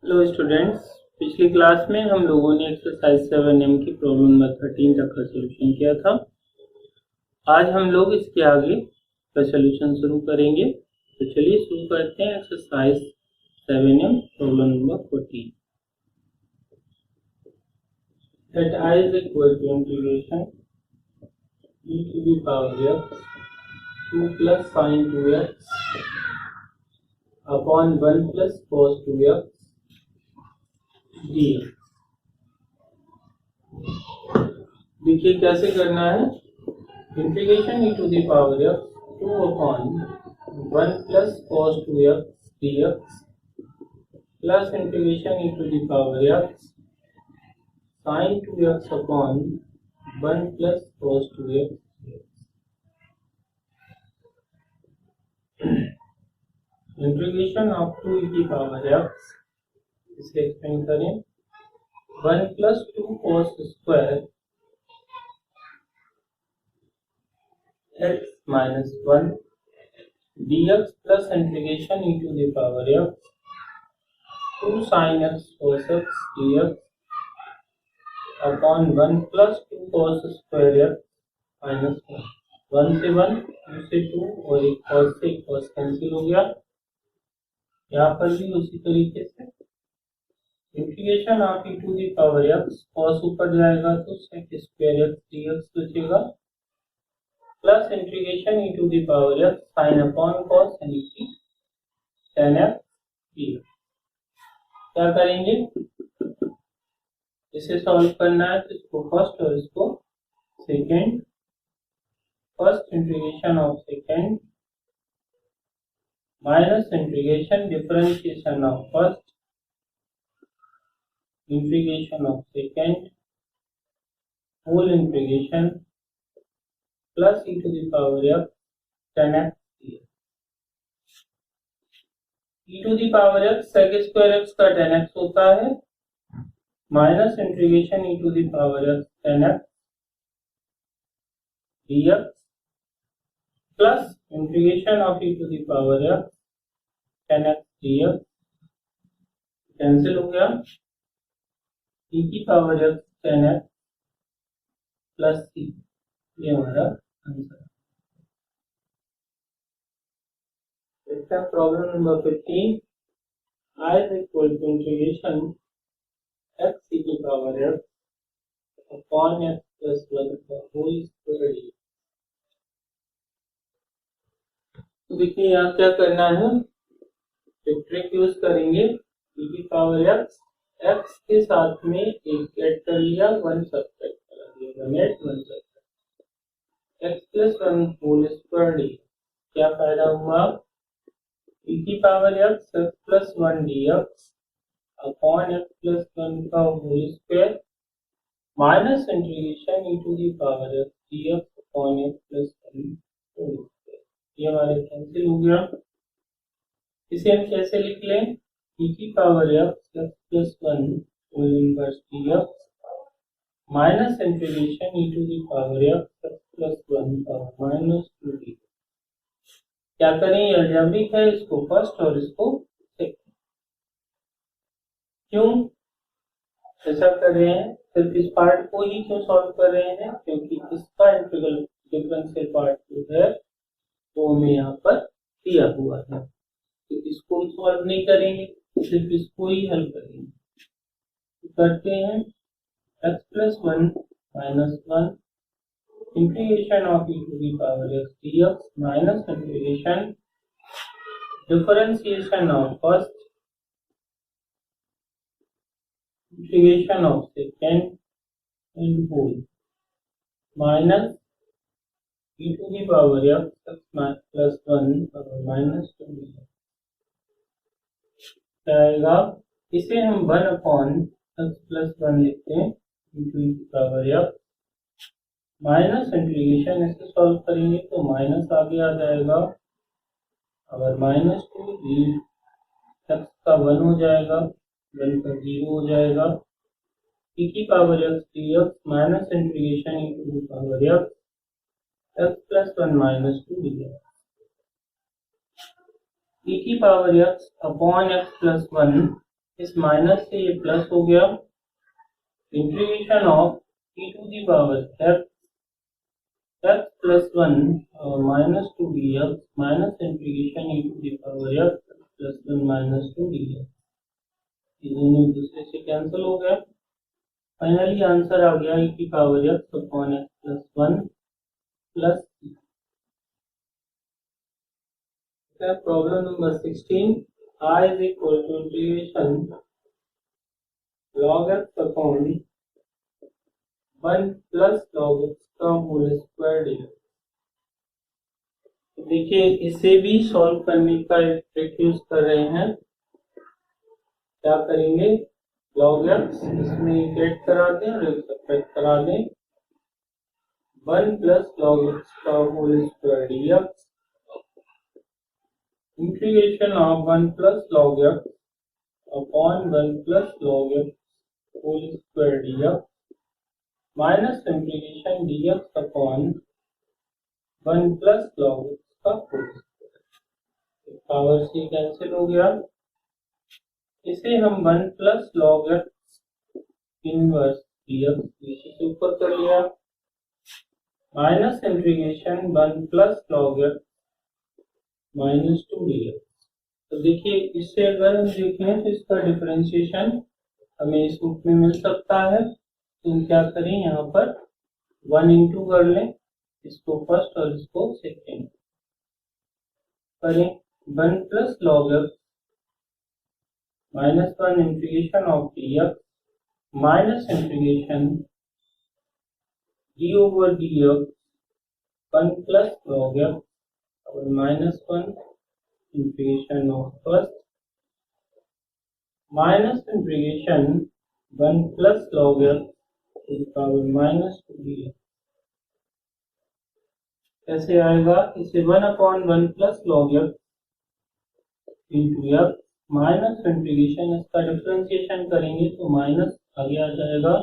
Hello students, पिछली class में हम लोगों ने एक्सरसाइज 7M की प्रॉब्लम नंबर 13 तक का सलूशन किया था। आज हम लोग इसके आगे का सलूशन शुरू करेंगे। तो चलिए शुरू करते हैं exercise 7M problem number 14। Let I is equal to integration e to the power x 2 plus sin 2x upon 1 plus cos 2x dx। देखिए कैसे करना है। Integration e to the power x 2 upon 1 plus cos 2x dx plus integration e to the power x sin 2x upon 1 plus cos 2x। Integration of 2 e की power x, इसे expand करें 1 plus 2 cos square x minus 1 dx plus integration e to the power x 2 sin x cos x dx upon 1 plus 2 cos square x minus 1 से 1 2 से 2 और एक cos से cos cancel हो गया। यहाँ पर भी उसी तरीके से integration of e to the power x cos ऊपर जाएगा तो sec स्क्वायर x dx बचेगा plus integration e to the power x sin upon cos यानी कि tan x dx। क्या करेंगे, इसे सॉल्व करना है तो इसको फर्स्ट और इसको second. First integration of second minus integration differentiation of first integration of second whole integration plus e to the power x tan x dx। e to the power x sec square x का tan x होता है minus integration e to the power x tan x dx plus integration of e to the power x tan x dx cancel हो गया। e की power x tan x plus c, ये हमारा answer है। इसका problem number 15। I is equal to integration x e की power x upon x plus 1 का whole square dx। तो देखिए यहाँ क्या करना है, तो ट्रिक यूज करेंगे। e की पावर x के साथ में एक ऐड कर लिया, 1 सब्ट्रैक्ट करा दिया, net 1 subtract x plus 1 whole square dx। क्या फायदा हुआ, e की power x plus 1 dx upon x plus 1 का whole square minus integration e to the power x dx upon x plus 1 whole square. ये हमारे cancel हो गया। इसे हम कैसे लिख लें, e की power x plus 1 whole inverse dx minus integration e to the power x plus 1 का माइनस 2 dx। क्या करें, ये अलजेब्रिक है, इसको फर्स्ट और इसको सेकंड। क्यों ऐसा कर रहे हैं, सिर्फ इस पार्ट को ही क्यों सॉल्व कर रहे हैं, क्योंकि इसका इंटीग्रल डिफरेंशियल पार्ट जो है वो हमें यहाँ पर दिया हुआ है, तो इसको सॉल्व नहीं करेंगे, सिर्फ इसको ही हल करेंगे। तो करते हैं x plus 1 minus 1 integration of e to the power x dx minus integration differentiation of first integration of second and whole minus e to the power x plus 1 minus 2 आएगा। इसे हम 1 अपॉन x प्लस 1 लिखते हैं into e की power x minus integration, इसे solve करेंगे तो minus आगे आ जाएगा, अगर माइनस 2 x का 1 हो जाएगा, 1 का 0 हो जाएगा, e की power x dx minus integration e to the power x x plus 1 minus 2 dx e की power x upon x plus 1, इस माइनस से ये प्लस हो गया, integration of e to the power x plus 1 minus 2 dx minus integration e to the power x plus 1 minus 2 dx, ये दोनों एक दूसरे से कैंसिल हो गया। फाइनली आंसर आ गया e की power x upon x plus 1 plus problem number 16, I is equal to integration log x upon 1 plus log x का होल स्क्वायर dx। देखिए इसे भी सॉल्व करने का एक ट्रिक यूज कर रहे हैं। क्या करेंगे, log x इसमें ऐड करा दें और एक सब्ट्रैक्ट करा दें, 1 प्लस log x का whole square dx integration of 1 plus log x upon 1 plus log x whole square dx minus integration dx upon 1 plus log x का होल स्क्वायर, पावर से कैंसिल हो गया। इसे हम 1 plus log x inverse dx नीचे से ऊपर कर लिया, minus integration 1 plus log x minus 2 dx। तो देखिए इससे अगर हम देखें तो इसका डिफरेंशिएशन हमें इस रूप में मिल सकता है। तो हम क्या करें, यहाँ पर 1 इंटू कर लें, इसको फर्स्ट और इसको सेकेंड करें, 1 plus log x minus 1 integration of dx minus integration d over dx 1 plus log x और minus 1 integration of first minus integration 1 plus log x to the power minus 2 dx। कैसे आएगा, इसे 1 upon 1 plus log x into x minus integration, इसका differentiation करेंगे तो minus आगे आ जाएगा,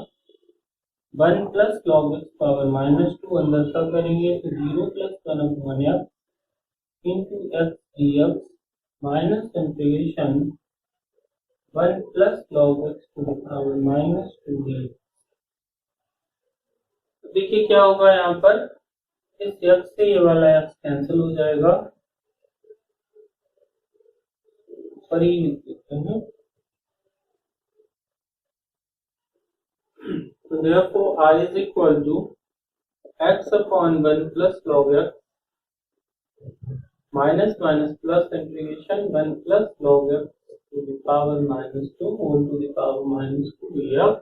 1 plus log x power minus 2 अंदर का करेंगे तो 0 plus 1 upon x into x dx minus integration 1 plus log x to the power minus 2 dx। तो देखिए क्या होगा, यहाँ पर इस x से ये वाला x कैंसिल हो जाएगा, पर ही लिख देते हैं। तो therefore I is equal to x upon 1 plus log x minus minus plus integration 1 plus log x to the power minus 2 whole to the power minus 2 dx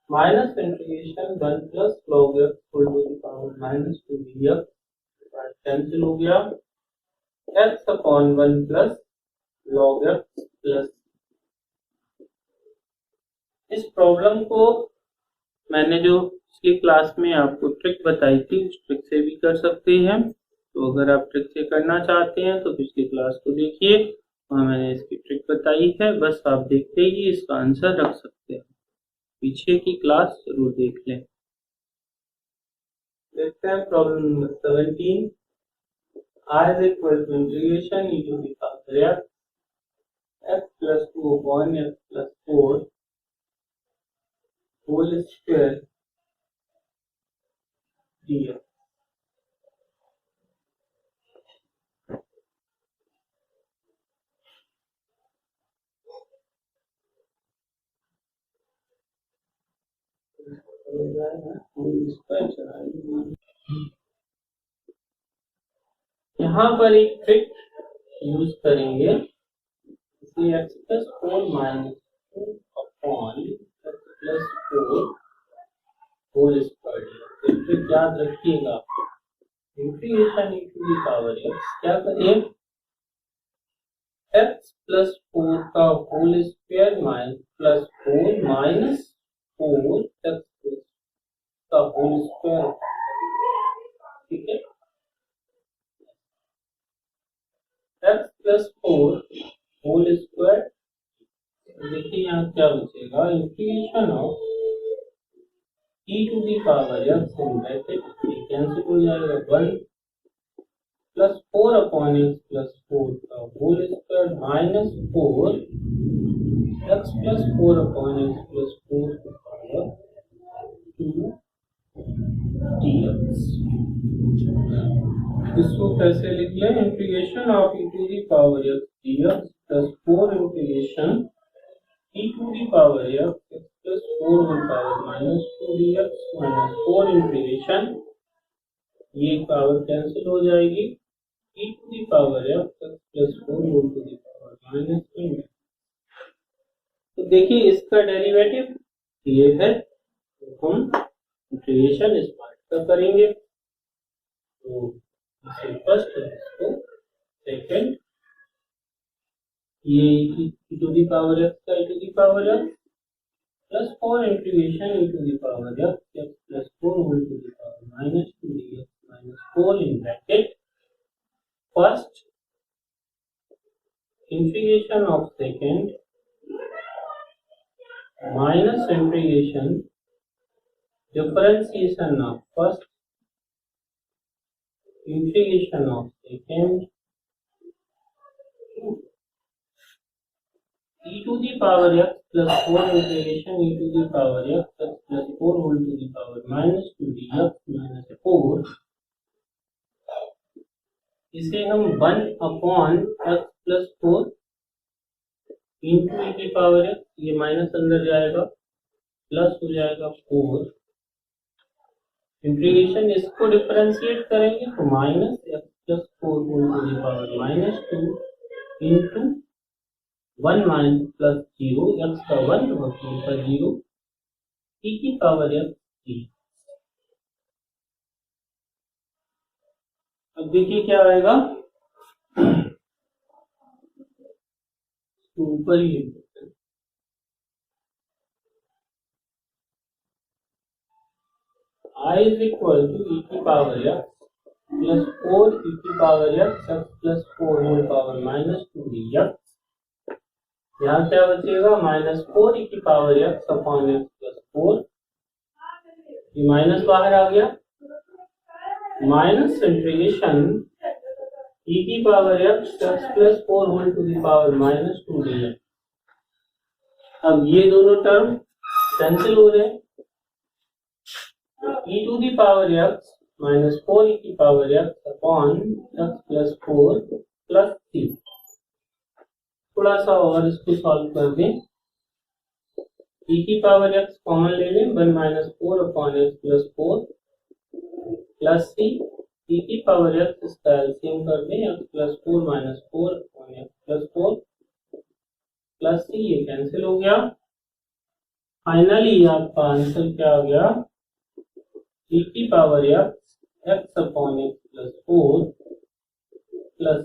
minus integration 1 plus log x whole to the power minus 2 dx cancel हो गया, x upon 1 plus log x plus। इस problem को मैंने जो पिछली class में आपको trick बताई थी उस ट्रिक से भी कर सकते हैं। तो अगर आप ट्रिक से करना चाहते हैं तो पिछली क्लास को देखिए, वहाँ मैंने इसकी ट्रिक बताई है, बस आप देखते ही इसका आंसर रख सकते हैं। पीछे की क्लास जरूर देख लें। देखते हैं problem number 17, I is equal to integration e to the power x plus 2 upon x plus 4 whole square dx। यहाँ पर एक ट्रिक यूज करेंगे, इसे x plus 4 minus 2 upon x plus 4 whole square. Trick याद रखिएगा, integration e to the power x क्या करें, x plus 4 का whole square minus plus 4 minus 4 x का होल स्क्वायर, ठीक है। x प्लस 4 होल स्क्वायर, देखिए यहाँ क्या बचेगा, integration of e to the power x in bracket, ठीक कैंसिल हो जाएगा 1 प्लस 4 अपॉन एक्स प्लस 4 का whole square minus 4 x plus 4 upon x plus 4 की पावर 2 dx। इसको कैसे लिख लें? Integration of e to the power x dx plus 4 integration e to the power x plus 4 whole power minus 2 dx minus 4 integration, ये power cancel हो जाएगी, e to the power x plus 4 whole to the power minus 2। तो देखिए इसका derivative ये है, तो हम इंटीग्रेशन इस पार्ट का करेंगे। तो इसे फर्स्ट इसको सेकंड, ये e to the power x का e to the power x plus 4 integration e to the power x plus 4 whole to the power minus 2 dx minus 4 in bracket first integration of second minus integration differentiation of first integration of second e to the power x plus 4 integration e to the power x plus 4 whole to the power minus 2 dx minus 4, इसे हम 1 upon x plus 4 into e की power x, ये minus अंदर जाएगा plus हो जाएगा 4 integration, इसको differentiate करेंगे तो minus x plus 4 whole to the power minus 2 into 1 minus plus 0 x का 1 और 2 का 0 e की पावर एक्स जी। अब देखिए क्या आएगा, ऊपर ही I is equal to e की पावर x plus 4 e की power x plus 4 whole power minus 2 dx। यहाँ क्या बचेगा, माइनस 4 e की power x upon x plus 4, ये माइनस बाहर आ गया, माइनस इंटीग्रेशन e की power x plus 4 whole to the power minus 2 dx। अब ये दोनों टर्म कैंसिल हो रहे हैं, e to the power x minus 4 e की power x upon x plus 4 plus 3। थोड़ा सा और इसको सॉल्व कर दें, e की पावर x कॉमन ले लें, 1 minus 4 upon x plus 4 plus 3, e की पावर x इसका एलसीएम कर दें, x plus 4 minus 4 upon x plus 4 plus 3, ये कैंसिल हो गया। फाइनली आपका आंसर क्या आ गया, e की power x upon x plus 4 plus.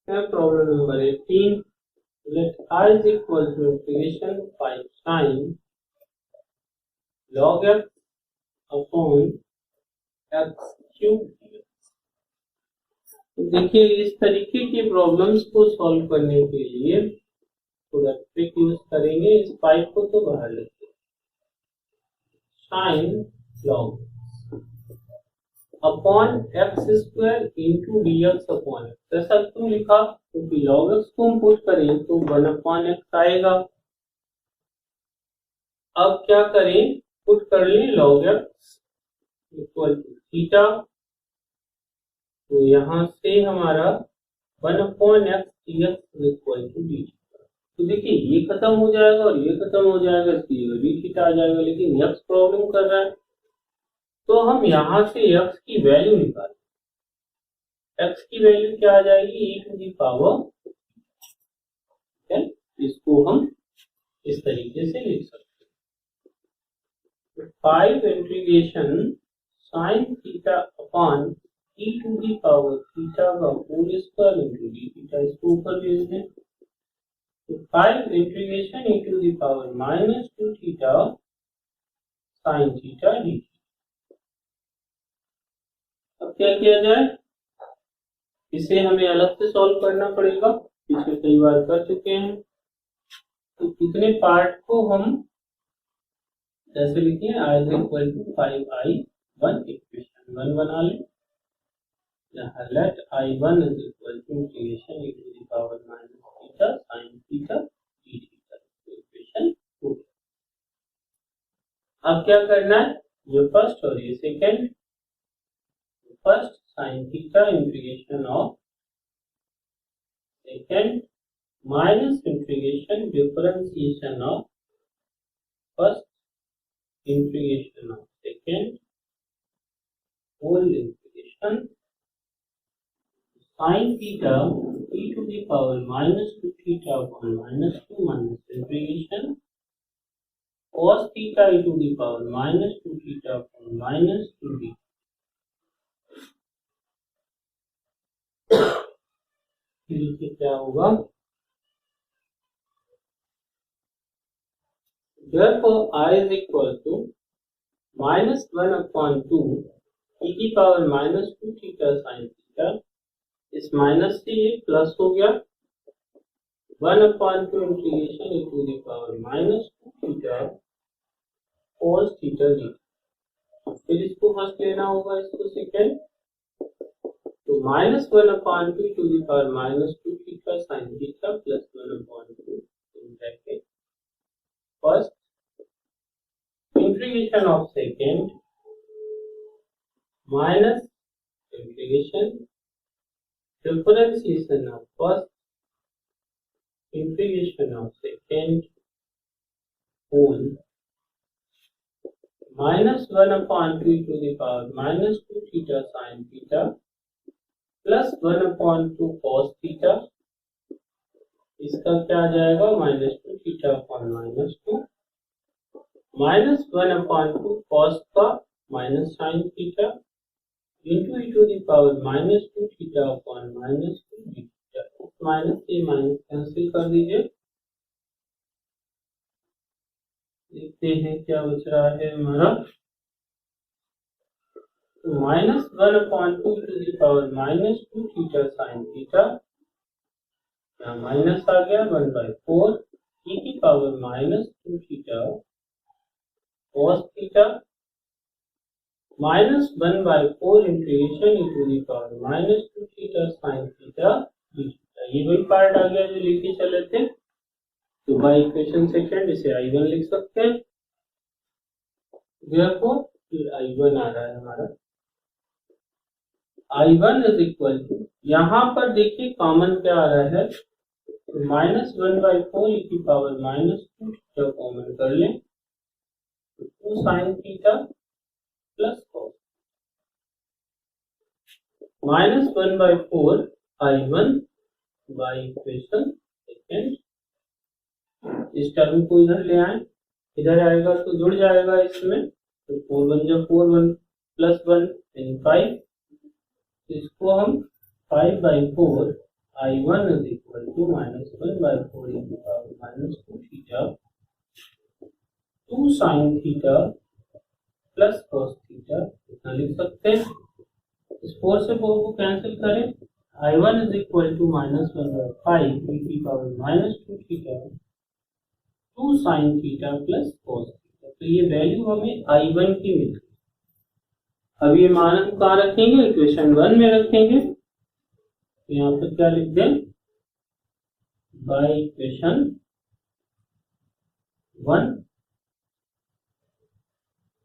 Problem number 18, let I is equal to integration 5 sin log x upon x cube. देखिए इस तरीके की प्रॉब्लम्स को सॉल्व करने के लिए थोड़ा ट्रिक यूज करेंगे, इस 5 को तो बाहर लेते हैं, sign log upon x square into D x upon x. ऐसा क्यों लिखा, क्योंकि लॉग एक्स को हम पुट करें तो 1 अपॉन एक्स आएगा। अब क्या करें, पुट कर लें log x equal to theta, तो यहां से हमारा 1 upon x d x equal to d. तो देखिए ये खत्म हो जाएगा और ये खत्म हो जाएगा, डी थीटा आ जाएगा, लेकिन एक्स प्रॉब्लम कर रहा है तो हम यहां से x की वैल्यू निकालें। x की वैल्यू क्या आ जाएगी, e टू दी पावर, इसको हम इस तरीके से लिख सकते हैं, 5 integration sine theta upon e to the power theta का whole square into D theta, इसको ऊपर भेज दें, तो 5 integration e to the power minus 2 theta sine theta D. अब क्या किया जाए, इसे हमें अलग से सॉल्व करना पड़ेगा, पीछे कई बार कर चुके हैं। तो इतने पार्ट को हम जैसे लिखिए i is equal to 5i1, equation 1 बना लें। यहाँ let i1 is equal to integration e to the power minus theta sin theta d theta, equation 2। अब क्या करना है, ये फर्स्ट और ये second. First sin theta integration of second minus integration differentiation of first integration of second whole integration sin theta e to the power minus 2 theta upon minus 2 minus integration cos theta e to the power minus 2 theta upon minus 2d। देखिए क्या होगा, therefore I is equal to minus 1 upon 2 e की पावर minus 2 theta sin theta, इस minus से ये plus हो गया 1 upon 2 integration e to the power minus 2 theta cos थीटा d। फिर इसको फर्स्ट लेना होगा, इसको सेकंड, तो minus 1 upon 2 to the power minus 2 theta sin theta plus 1 upon 2 in bracket first integration of second minus integration differentiation of first integration of second whole minus 1 upon 2 to the power minus 2 theta sin theta plus 1 upon 2 cos theta, इसका क्या आ जाएगा minus 2 theta upon minus 2 minus 1 upon 2 cos का minus sin theta into e to the power minus 2 theta upon minus 2 d theta। Minus से minus cancel कर दीजिए, देखते हैं क्या बच रहा है हमारा, तो minus 1 upon 2 to the power minus 2 theta sin theta, यहाँ माइनस आ गया 1/4 e की power minus 2 theta cos theta minus 1/4 integration e to the power minus 2 theta sin theta d theta. ये वही पार्ट आ गया जो लेके चले थे, तो बाय इक्वेशन सेकंड इसे i1 लिख सकते हैं। देखो फिर i1 आ रहा है हमारा, i1 इज इक्वल टू, यहाँ पर देखिए कॉमन क्या आ रहा है, माइनस 1/4 e की पावर माइनस 2 थीटा कॉमन कर लें, 2 sin theta plus cos minus 1/4 i1 by equation second. इस टर्म को इधर ले आए, इधर आएगा तो जुड़ जाएगा इसमें, तो 4 1 जा 4 1 प्लस 1 इन 5, इसको हम 5/4 i1 is equal to minus 1/4 e की power minus 2 theta 2 sin theta plus cos theta इतना लिख सकते हैं। इस 4 से 4 को कैंसिल करें, i1 is equal to minus 1/5 e की power minus 2 theta 2 sin theta plus cos theta, तो ये वैल्यू हमें i1 की मिल गई। अब ये मान हम कहाँ रखेंगे, इक्वेशन 1 में रखेंगे, तो यहाँ पर क्या लिख दें, बाय इक्वेशन 1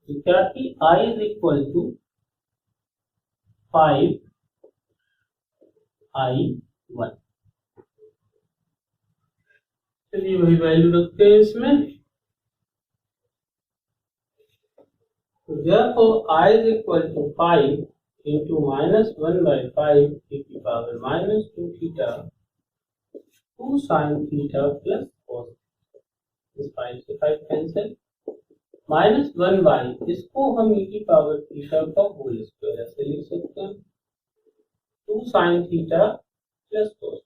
तो क्या थी, i is equal to 5i1। चलिए वही वैल्यू रखते हैं इसमें, तो therefore i is equal to 5 into minus 1/5 e की power minus 2 theta 2 sin theta plus cos, इस 5 से 5 कैंसिल, माइनस 1/, इसको हम e की पावर थीटा का होल स्क्वायर ऐसे लिख सकते हैं, 2 sin थीटा प्लस cos।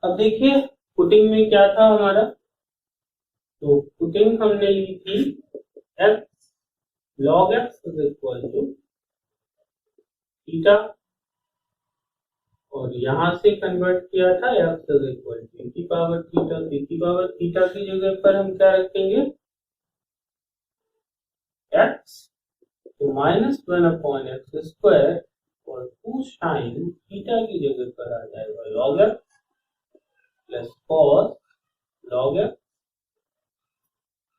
अब देखिए पुटिंग में क्या था हमारा, तो पुटिंग हमने ली थी x log x is equal to theta, और यहां से कन्वर्ट किया था x is equal to e की पावर थीटा, e की पावर थीटा की जगह पर हम क्या रखेंगे, एक्स, तो -1/x² और 2 sin थीटा की जगह पर आ जाएगा log x plus cos log x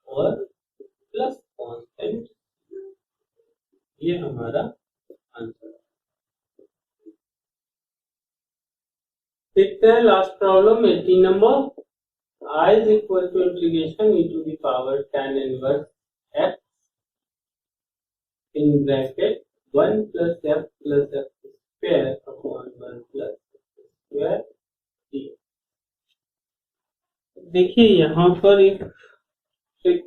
और प्लस कांस्टेंट। ये हमारा आंसर है। देखते हैं last problem 18 number. I is equal to integration e to the power tan inverse x in bracket 1 plus f square upon 1 plus x square t। देखिए यहाँ पर एक ट्रिक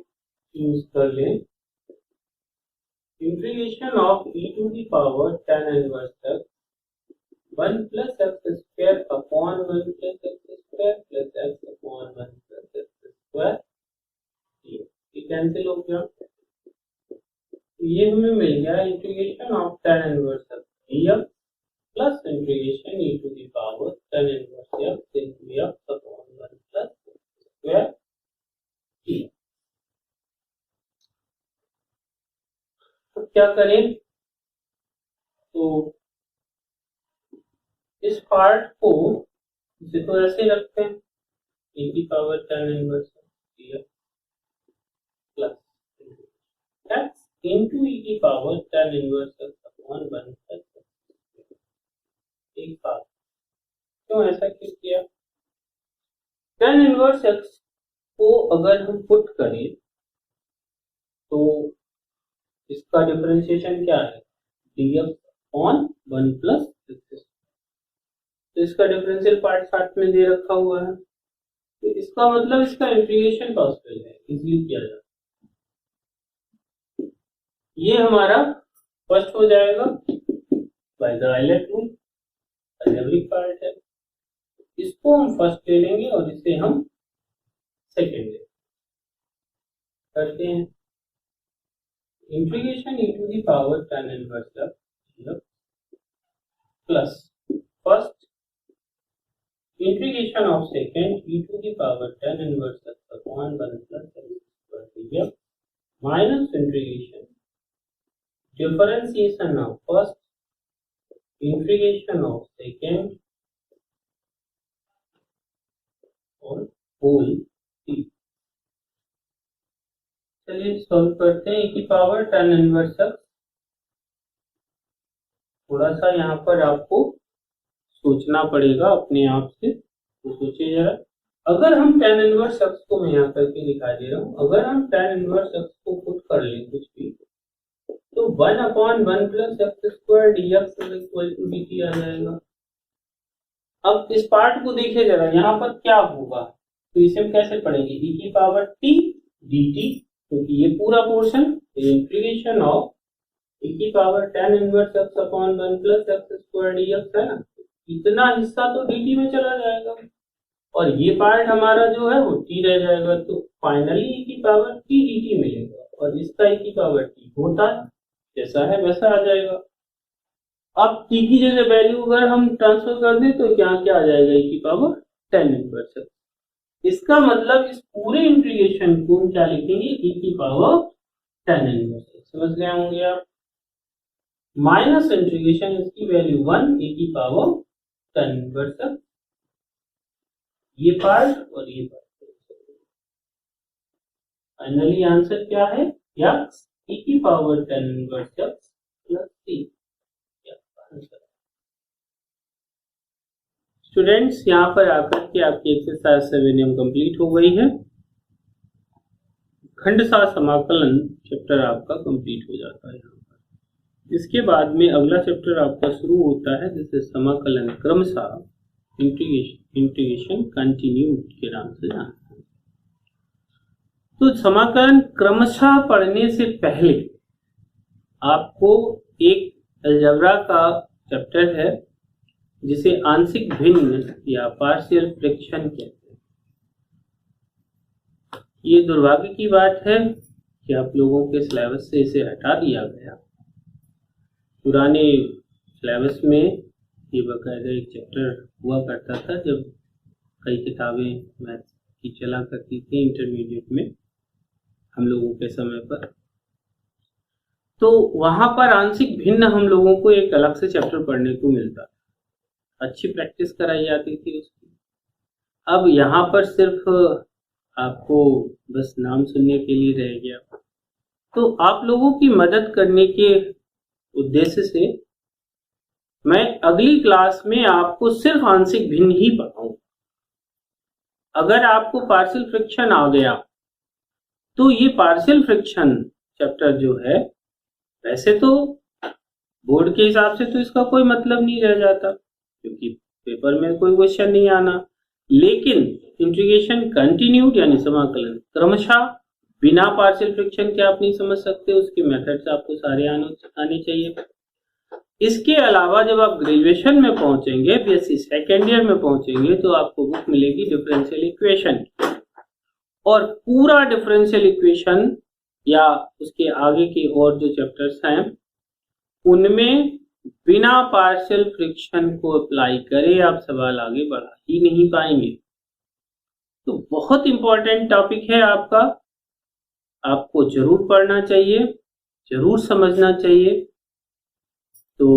यूज कर लें। Integration of e to the power tan inverse x 1 plus x square upon 1 plus x square plus x upon 1 plus x square ये cancel हो गया। ये हमें मिल गया integration of tan inverse x dx plus integration e to the power tan inverse x into x upon 1 plus x square t। तो क्या करें, तो इस पार्ट को इसे तो ऐसे रखते हैं e की power tan inverse dx plus x into e की power tan inverse x upon 1 plus x। एक बात, क्यों ऐसा क्यों किया? tan इनवर्स x को अगर हम पुट करें तो इसका डिफरेंशिएशन क्या है, dx upon 1 plus x। तो इसका डिफरेंशियल पार्ट साथ में दे रखा हुआ है, तो इसका मतलब इसका इंटीग्रेशन पॉसिबल है, इजीली किया जा सकता है। ये हमारा फर्स्ट हो जाएगा by the ILATE rule, algebraic part है। इसको हम फर्स्ट ले लेंगे और इसे हम सेकेंड ले करते हैं। Integration e to the power tan inverse x plus first integration of second e to the power tan inverse x upon 1 plus x square dx minus integration differentiation of first integration of second और whole t। चलिए solve करते हैं। e की power tan inverse x, थोड़ा सा यहाँ पर आपको सोचना पड़ेगा अपने आप से, तो सोचिए जरा। अगर हम tan इनवर्स x को मैं यहाँ करके दिखा दे रहा हूँ, अगर हम tan इनवर्स x को पुट कर लें कुछ भी, तो 1/1 plus x square dx equal to dt आ जाएगा। अब इस पार्ट को देखिए जरा, यहाँ पर क्या होगा, तो इसे हम कैसे पढ़ेंगे, e की पावर t dt, क्योंकि ये पूरा पोर्शन इंटीग्रेशन ऑफ e की power tan inverse x upon 1 plus x square dx है ना, इतना हिस्सा तो dt में चला जाएगा और ये पार्ट हमारा जो है वो t रह जाएगा। तो फाइनली e की पावर t dt मिलेगा और इसका e की पावर t होता है, जैसा है वैसा आ जाएगा। अब t की जगह वैल्यू अगर हम ट्रांसफर कर दें तो क्या क्या आ जाएगा, e की पावर tan इनवर्स x। इसका मतलब इस पूरे इंटीग्रेशन को हम क्या लिखेंगे, e की पावर tan इनवर्स x। समझ गए होंगे आप। माइनस इंटीग्रेशन इसकी वैल्यू 1 e की पावर tan इनवर्स x, ये पार्ट और ये पार्ट। फाइनली आंसर क्या है, x e की power tan inverse x plus t। Students यहाँ पर आकर के आपकी एक्सरसाइज 7 कंप्लीट हो गई है। खंडशः समाकलन चैप्टर आपका कंप्लीट हो जाता है यहाँ पर। इसके बाद में अगला चैप्टर आपका शुरू होता है, जिसे समाकलन क्रमशः इंटीग्रेशन कंटिन्यूड के नाम से जानते हैं। तो समाकलन क्रमशः पढ़ने से पहले आपको एक अलजेब्रा का चैप्टर है जिसे आंशिक भिन्न या पार्शियल फ्रैक्शन कहते हैं। ये दुर्भाग्य की बात है कि आप लोगों के सिलेबस से इसे हटा दिया गया। पुराने सिलेबस में ये बकायदा एक चैप्टर हुआ करता था, जब कई किताबें मैथ की चला करती थी इंटरमीडिएट में हम लोगों के समय पर। तो वहां पर आंशिक भिन्न हम लोगों को एक अलग से चैप्टर पढ़ने को मिलता, अच्छी प्रैक्टिस कराई जाती थी उसकी। अब यहाँ पर सिर्फ आपको बस नाम सुनने के लिए रह गया। तो आप लोगों की मदद करने के उद्देश्य से मैं अगली क्लास में आपको सिर्फ आंशिक भिन्न ही पढ़ाऊंगा। अगर आपको पार्शियल फ्रिक्शन आ गया तो ये पार्शियल फ्रिक्शन चैप्टर जो है, वैसे तो बोर्ड के हिसाब से तो इसका कोई मतलब नहीं रह जाता क्योंकि पेपर में कोई क्वेश्चन नहीं आना, लेकिन इंटीग्रेशन कंटिन्यूड यानी समाकलन क्रमशः बिना पार्शियल फ्रिक्शन के आप नहीं समझ सकते, उसके मेथड्स आपको सारे आने चाहिए। इसके अलावा जब आप ग्रेजुएशन में पहुंचेंगे, बीएससी सेकेंड ईयर में पहुंचेंगे, तो आपको बुक मिलेगी डिफरेंशियल इक्वेशन की, और पूरा डिफरेंशियल इक्वेशन या उसके आगे के और जो चैप्टर्स हैं उनमें बिना पार्शियल फ्रिक्शन को अप्लाई करे आप सवाल आगे बढ़ा ही नहीं पाएंगे। तो बहुत इंपॉर्टेंट टॉपिक है आपका, आपको जरूर पढ़ना चाहिए, जरूर समझना चाहिए। तो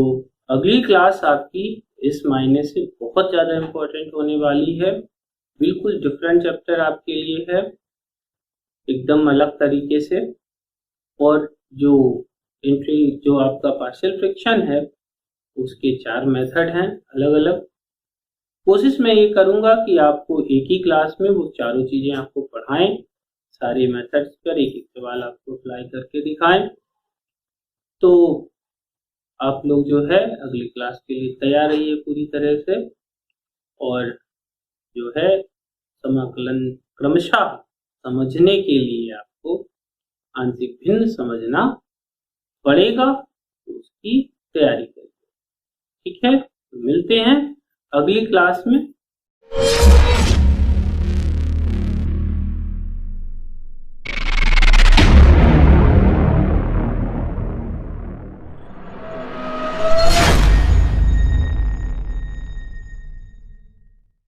अगली क्लास आपकी इस मायने से बहुत ज्यादा इंपॉर्टेंट होने वाली है, बिल्कुल डिफरेंट चैप्टर आपके लिए है, एकदम अलग तरीके से। और जो आपका पार्शियल फ्रिक्शन है उसके 4 मेथड हैं अलग अलग। कोशिश मैं ये करूंगा कि आपको एक ही क्लास में वो चारों चीजें आपको पढ़ाएं, सारे मेथड्स पर एक एक सवाल आपको अप्लाई करके दिखाएं। तो आप लोग जो है अगली क्लास के लिए तैयार रहिए पूरी तरह से, और जो है समाकलन क्रमशः समझने के लिए आपको आंशिक भिन्न समझना पड़ेगा, तो उसकी तैयारी करिए। ठीक है, तो मिलते हैं अगली क्लास में।